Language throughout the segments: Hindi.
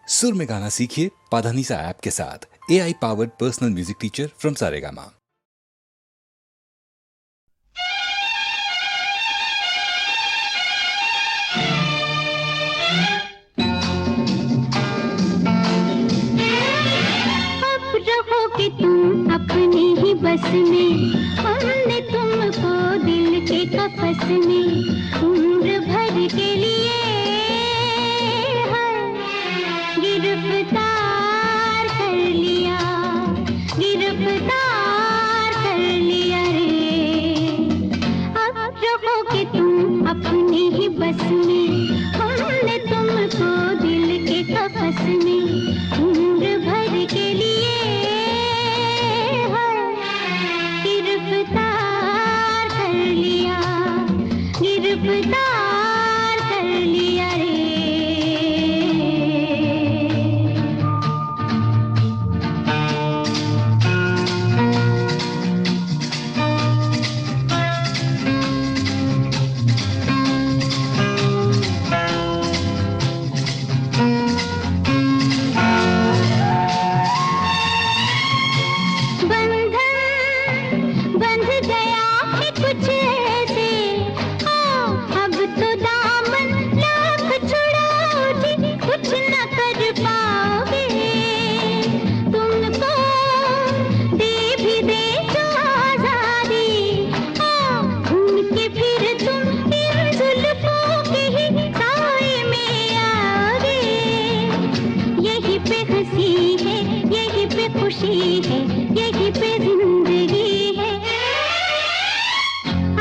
सुर में गाना सीखिए पाधानीसा ऐप के साथ। AI powered personal music teacher from Saregama. अब रहोगे तुम अपनी ही बस में, हमने तुमको दिल के कफस में उम्र भर के लिए गिरफ्तार कर लिया, गिरफ्तार कर लिया रे। अब रहोगे तुम अपनी ही बस में, हमने तुमको दिल के कफस में उम्र भर के लिए गिरफ्तार कर लिया, गिरफ्तार कर लिया रे। खुशी है, यही पे जिंदगी है।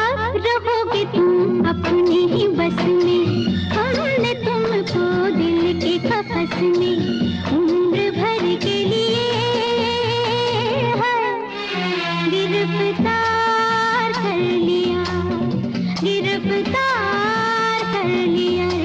अब रहोगे तुम अपनी ही बस में, हमने तुमको दिल के कफस में उम्र भर के लिए गिरफ्तार कर लिया, गिरफ्तार कर लिया रे।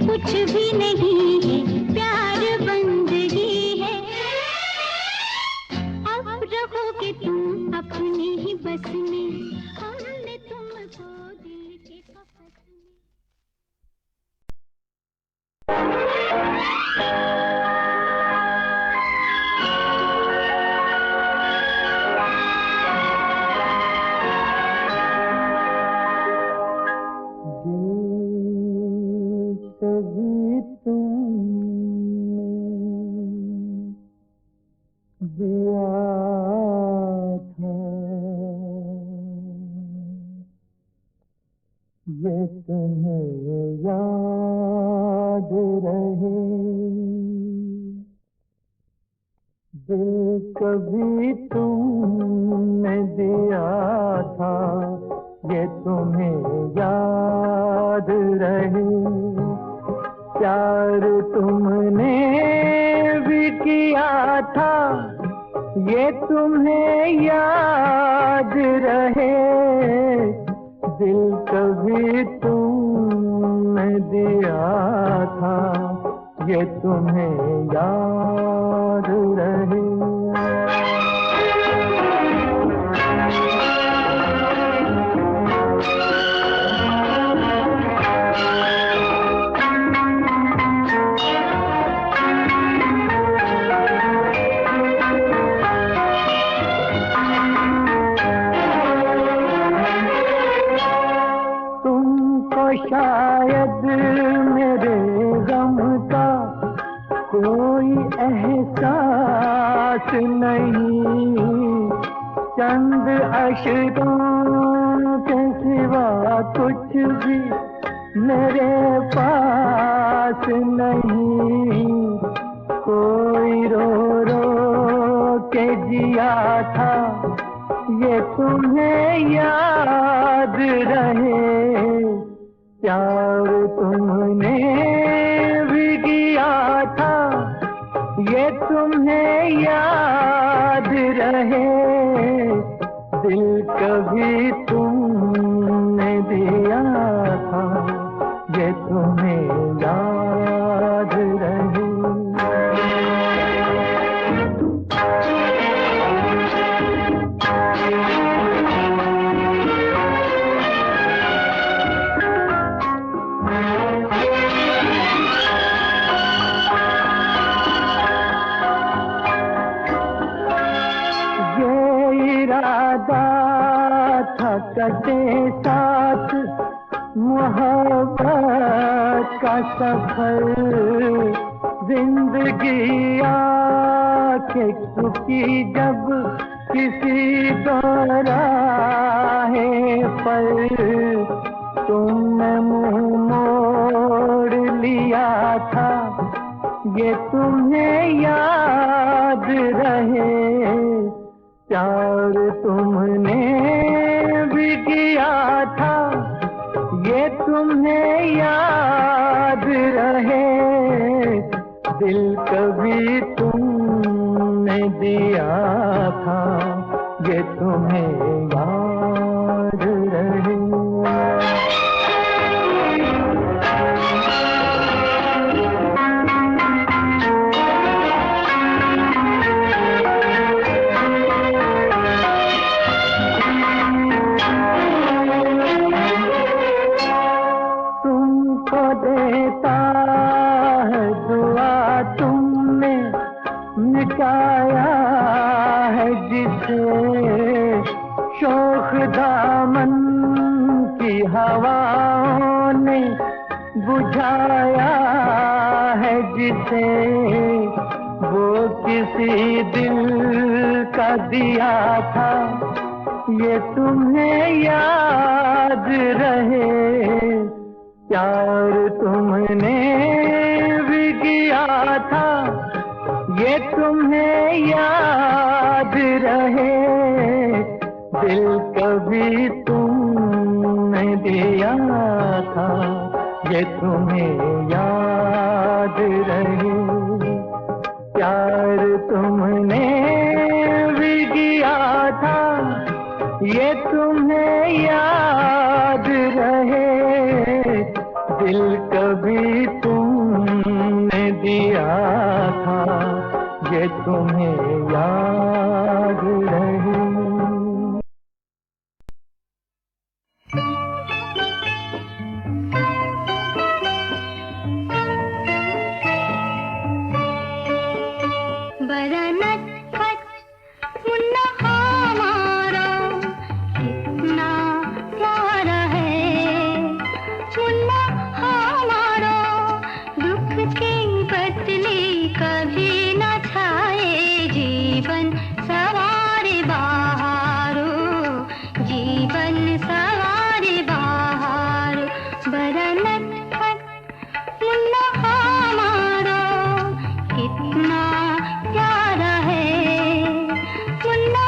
कुछ भी नहीं है, प्यार बंदगी है। अब रहोगे तुम अपनी ही बस में, हमने तुमको दिल के कफस में। कभी तुमने दिया था ये तुम्हें याद रहे, दिल कभी तुमने दिया था ये तुम्हें याद रहे। प्यार तुमने भी किया था ये तुम्हें याद रहे, दिल कभी तुमने दिया था ये तुम्हें याद रहे। शायद मेरे गम का कोई एहसास नहीं, चंद अश्कों के सिवा कुछ भी मेरे पास नहीं। कोई रो रो के जिया था, ये तुम्हें याद रहे। प्यार तुमने भी किया था, ये तुम्हें याद रहे। दिल कभी तुमने दिया था, ये तुम्हें याद रहे। कटे साथ मोहब्बत का सफर, जिंदगी आके छुपी जब किसी दोराहे पर। तुमने मुंह मोड़ लिया था, ये तुम्हें याद रहे। प्यार तुमने भी किया था, ये तुम्हें याद रहे। दिल कभी तुमने दिया था, ये तुम्हें याद रहे। मिटाया है जिसे शोख दामन की हवाओं ने, बुझाया है जिसे वो किसी दिल का दिया था, ये तुम्हें याद रहे। प्यार तुमने भी किया था, ये तुम्हें याद रहे। दिल कभी तुमने दिया था, ये तुम्हें याद रहे। प्यार तुमने भी किया था, ये तुम्हें याद रहे। दिल कभी तुमने दिया था, ये तुम्हें याद रहे। बड़ा नटखट मुन्ना हमारा कितना प्यारा है। मुन्ना हमारा दुख की पतली कभी न छाए। जीवन सवारे बहारो, जीवन सवारे बहारो। बड़ा नटखट मुन्ना हमारा कितना प्यारा है। मुन्ना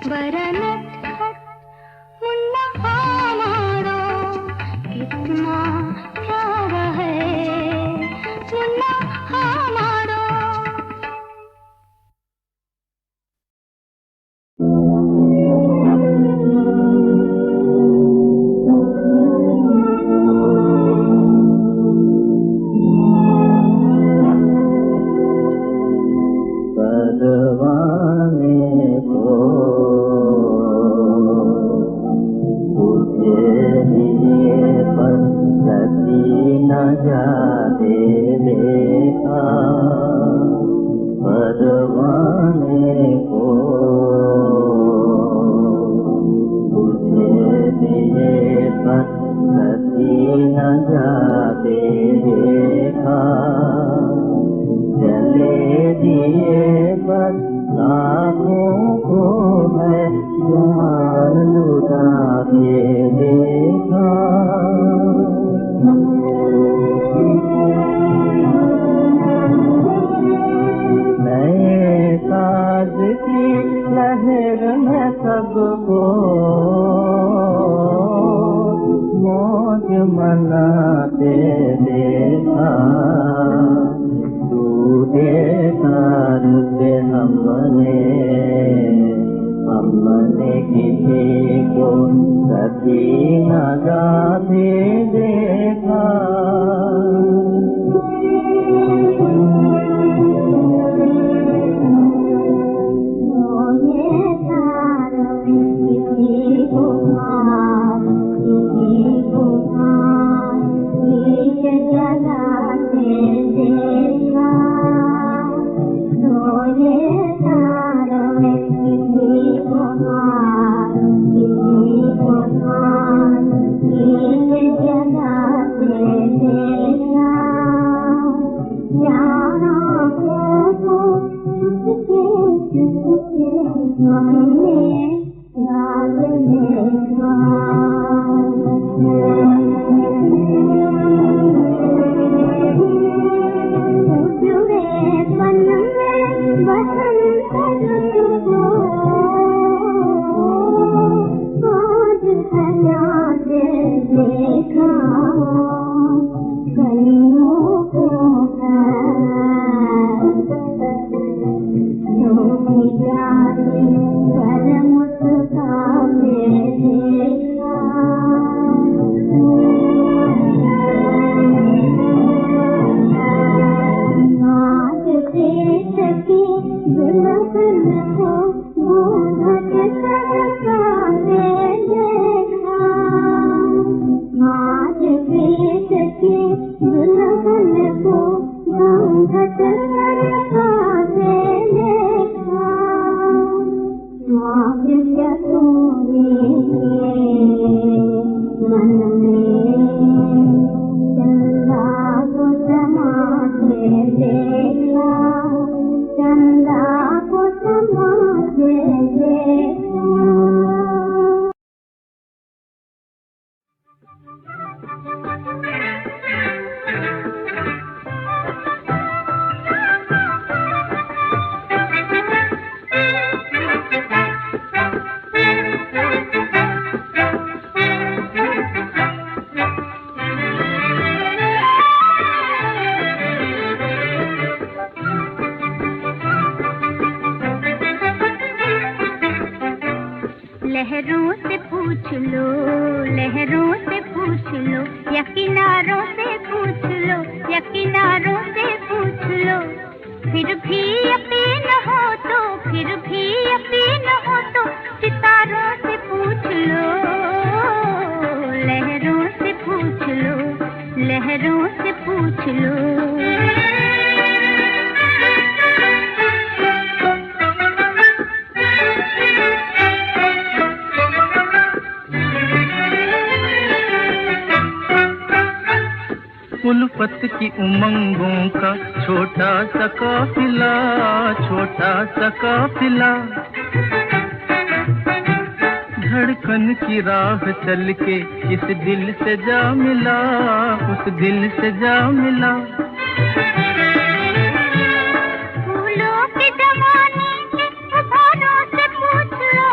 बड़ा नटखट मुन्ना हमारा कितना प्यारा है मुन्ना हमारा। लहरों से पूछ लो, लहरों से पूछ लो, या किनारों से पूछ लो, या किनारों से पूछ लो, फिर भी यकीन हो तो, फिर भी यकीन हो तो सितारों से पूछ लो, लहरों से पूछ लो, लहरों से पूछ लो। उल्फत की उमंगों का छोटा सा काफिला, छोटा सा काफिला, धड़कन की राह चल के इस दिल से जा मिला, उस दिल से जा मिला। फूलों की जवानी के फुहारों से पूछ लो,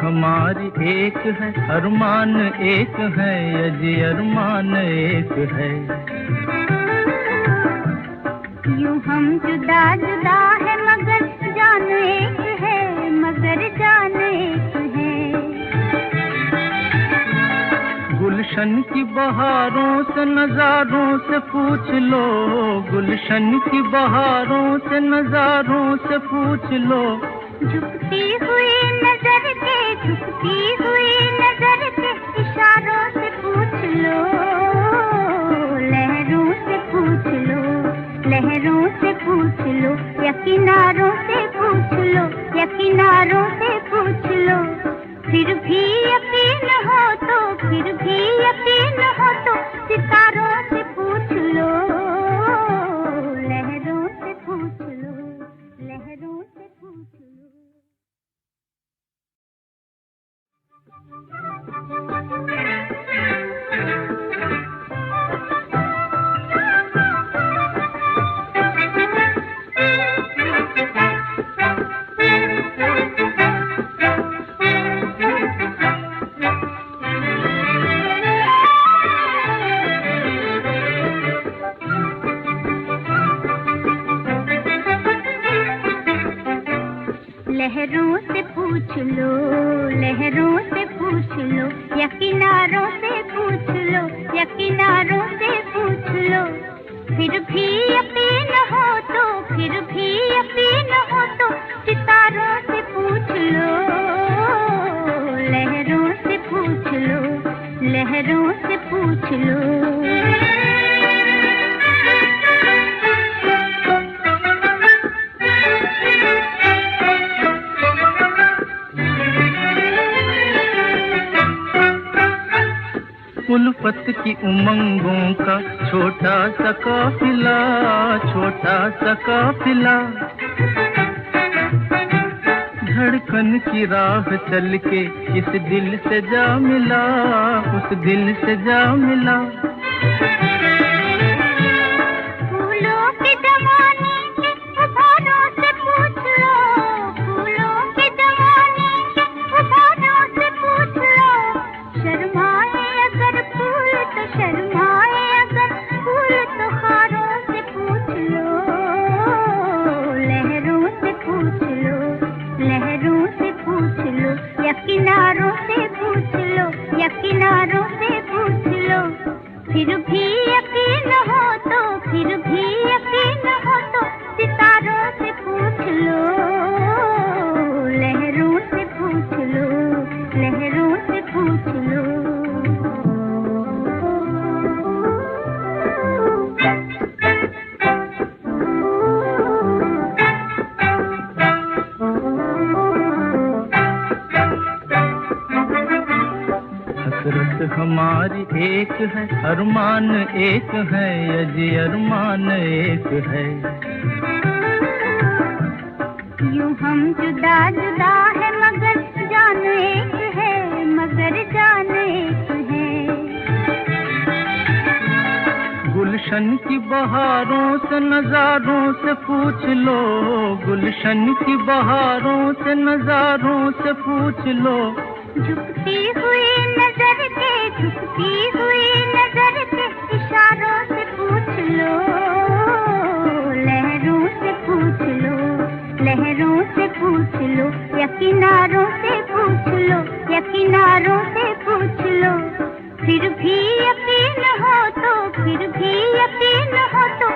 हमारी एक है, अरमान एक है, अजी अरमान एक है। यूं हम जुदा जुदा है मगर जान एक है, मगर जान एक है। गुलशन की बहारों से नजारों से पूछ लो, गुलशन की बहारों से नजारों से पूछ लो। झुकती हुई नजर के, झुकती हुई नजर के इशारों से पूछ लो, लहरों से पूछ लो, लहरों से पूछ लो, या किनारों से पूछ लो, या किनारों से पूछ लो। फिर भी यकीन हो तो, फिर भी यकीन हो तो सितारों से पूछ लो, लहरों से पूछ लो, लहरों से पूछ लो। लहरों से पूछ लो, लहरों से पूछ लो, या किनारों से पूछ लो, या किनारों से पूछ लो। फिर भी यकीन हो तो, फिर भी यकीन हो तो सितारों से पूछ लो, लहरों से पूछ लो, लहरों से पूछ लो। उल्फत की उमंगों का छोटा सा काफिला, छोटा सा काफिला। धड़कन की राह चल के इस दिल से जा मिला, उस दिल से जा मिला। फूलों की जवानी के उभारों से पूछ लो, फूलों की जवानी के उभारों से पूछ लो। शर्माए अगर फूल तो, शर्माए अगर फूल तो खारों से पूछ लो, लहरों से पूछ लो, लहरों से पूछ लो, या किनारों से पूछ लो, या किनारों से पूछ लो। फिर भी यकीन हो तो, फिर भी यकीन हो तो सितारों से पूछ लो, लहरों से पूछ लो, लहरों से पूछ लो। हसरत हमारी एक है, अरमान एक है, अजी अरमान एक है। यूं हम जुदा जुदा है मगर जान एक है, मगर जान एक है। गुलशन की बहारों से नजारों से पूछ लो, गुलशन की बहारों से नजारों से पूछ लो। झुकती हुई नजर के, झुकती हुई नजर के इशारों से पूछ लो, लहरों से पूछ लो, लहरों से पूछ लो, या किनारों से पूछ लो, या किनारों से पूछ लो। फिर भी यकीन हो तो, फिर भी यकीन हो तो